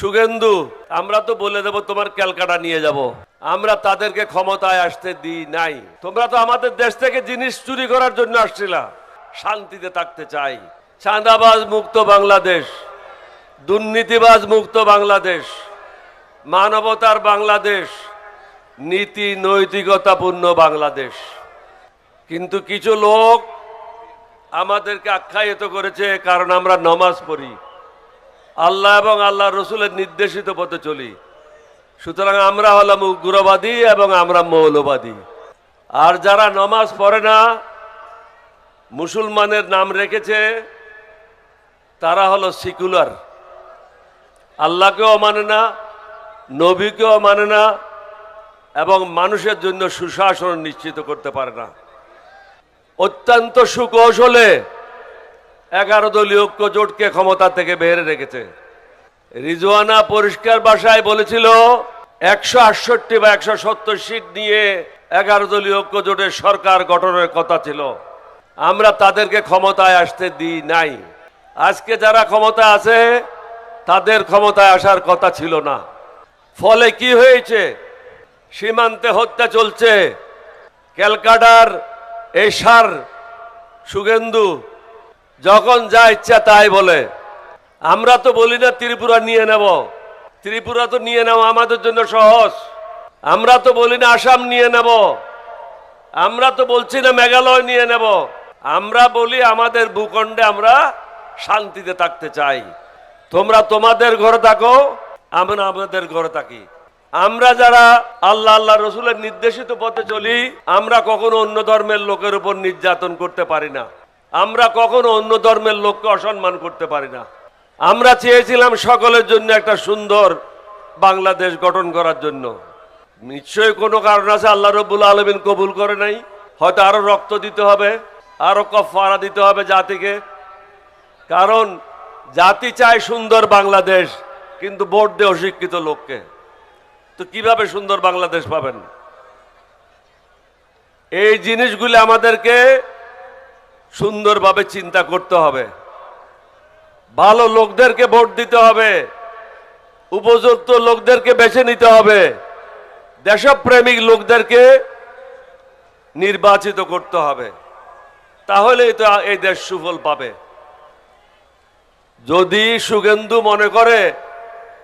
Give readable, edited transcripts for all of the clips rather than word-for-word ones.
সুগেন্দু, আমরা তো বলে দেব তোমার ক্যালকাটা নিয়ে যাব। আমরা তাদেরকে ক্ষমতায় আসতে দিই নাই। তোমরা তো আমাদের দেশ থেকে জিনিস চুরি করার জন্য আসছিলা। শান্তিতে থাকতে চাই, চাঁদাবাজ মুক্ত বাংলাদেশ, দুর্নীতিবাজ মুক্ত বাংলাদেশ, মানবতার বাংলাদেশ, নীতি নৈতিকতাপূর্ণ বাংলাদেশ। কিন্তু কিছু লোক আমাদেরকে আখ্যায়িত করেছে কারণ আমরা নামাজ পড়ি, আল্লাহ এবং আল্লাহ রসুলের নির্দেশিত পথে চলি, সুতরাং আমরা হলাম উগ্রবাদী এবং আমরা মৌলবাদী। আর যারা নামাজ পড়ে না, মুসলমানের নাম রেখেছে, তারা হলো সেকুলার, আল্লাহকেও মানে না, নবীকেও মানে না এবং মানুষের জন্য সুশাসন নিশ্চিত করতে পারে না। অত্যন্ত সুকৌশলে 11 দলীয় ঐক্য জোটকে ক্ষমতা থেকে বেরে রেখেছে। রিজওয়ানা পরিষ্কার ভাষায় বলেছিল 168 বা 170 সিট নিয়ে 11 দলীয় ঐক্য জোটের সরকার গঠনের কথা ছিল। আমরা তাদেরকে ক্ষমতায় আসতে দিই নাই। আজকে যারা ক্ষমতা আছে তাদের ক্ষমতায় আসার কথা ছিল না। ফলে কি হয়েছে? সীমান্তে হত্যা চলছে। ক্যালকাটার এই সার সুগেন্দু যখন যা ইচ্ছা তাই বলে। আমরা তো বলি না ত্রিপুরা নিয়ে নেব, ত্রিপুরা তো নিয়ে নেওয়া আমাদের জন্য সহজ। আমরা তো বলি না আসাম নিয়ে নেব, আমরা তো বলছি না মেঘালয় নিয়ে নেব। আমরা বলি আমাদের ভূখণ্ডে আমরা শান্তিতে থাকতে চাই। তোমরা তোমাদের ঘরে থাকো, আমরা আমাদের ঘরে থাকি। আমরা যারা আল্লাহ আল্লাহ রসুলের নির্দেশিত পথে চলি, আমরা কখনো অন্য ধর্মের লোকের উপর নির্যাতন করতে পারি না। আমরা কখনো অন্য ধর্মের লোককে অসম্মান করতে পারি না। আমরা চেয়েছিলাম সকলের জন্য একটা সুন্দর বাংলাদেশ গঠন করার জন্য। নিশ্চয়ই কোনো কারণ আছে, আল্লাহ রব্বুল আলামিন কবুল করে নাই। হয়তো আরো রক্ত দিতে হবে, আরো কফারা দিতে হবে জাতিকে। কারণ জাতি চায় সুন্দর বাংলাদেশ, কিন্তু ভোট দেয় অশিক্ষিত লোককে। তো কিভাবে সুন্দর বাংলাদেশ পাবেন? এই জিনিসগুলি আমাদেরকে সুন্দরভাবে চিন্তা করতে হবে। ভালো লোকদেরকে ভোট দিতে হবে, উপযুক্ত লোকদেরকে বেছে নিতে হবে, দেশপ্রেমিক লোকদেরকে নির্বাচিত করতে হবে। তাহলেই তো এই দেশ সুফল পাবে। যদি সুগেন্দু মনে করে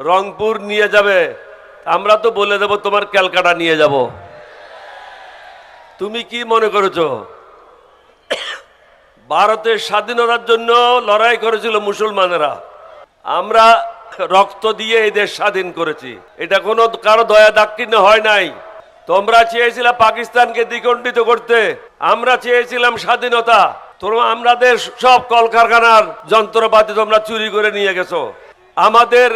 রংপুর নিয়ে যাবে, আমরা তো বলে দেব তোমার ক্যালকাটা নিয়ে যাব। তুমি কি মনে করেছো? ভারতের স্বাধীনতার জন্য লড়াই করেছিল মুসলমানেরা। আমরা রক্ত দিয়ে এই দেশ স্বাধীন করেছি। এটা কোনো কারো দয়া দাক্ষিণ্য হয় নাই। তোমরা চেয়েছিলে পাকিস্তানকে দ্বিখণ্ডিত করতে, আমরা চেয়েছিলাম স্বাধীনতা। তোমরা আমাদের সব কলকারখানার যন্ত্রপাতি তোমরা চুরি করে নিয়ে গেছো। আমাদের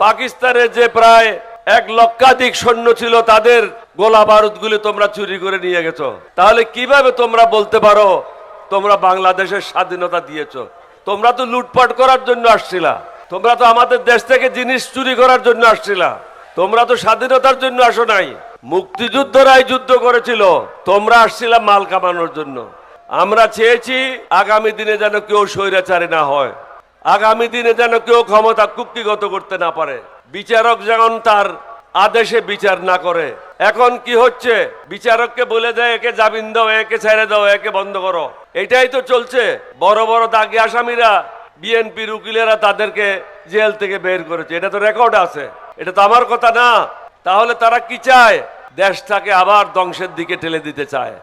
পাকিস্তানের যে প্রায় 1 লক্ষাধিক সৈন্য ছিল, তাদের গোলা বারুদগুলি তোমরা চুরি করে নিয়ে গেছো। তাহলে কিভাবে তোমরা বলতে পারো তোমরা বাংলাদেশের স্বাধীনতা দিয়েছো? তোমরা তো লুটপাট করার জন্য আসছিলা। তোমরা তো আমাদের দেশ থেকে জিনিস চুরি করার জন্য আসছিলা। তোমরা তো স্বাধীনতার জন্য আসো নাই। মুক্তিযুদ্ধরাই যুদ্ধ করেছিল, তোমরা আসছিলা মাল কামানোর জন্য। আমরা চেয়েছি আগামী দিনে যেন কেউ স্বৈরাচারী না হয়, আগামী দিনে যেন কেউ ক্ষমতা কুক্ষিগত করতে না পারে, বিচারক যেমন তার আদেশে বিচার না করে। এখন কি হচ্ছে? বিচারককে বলে দেয় একে জামিন দাও, একে ছেড়ে দাও, একে বন্ধ করো। এটাই তো চলছে। বড় বড় দাগি আসামিরা, বিএনপির উকিলেরা তাদেরকে জেল থেকে বের করেছে। এটা তো রেকর্ড আছে, এটা তো আমার কথা না। তাহলে তারা কি চায়? দেশটাকে আবার ধ্বংসের দিকে ঠেলে দিতে চায়।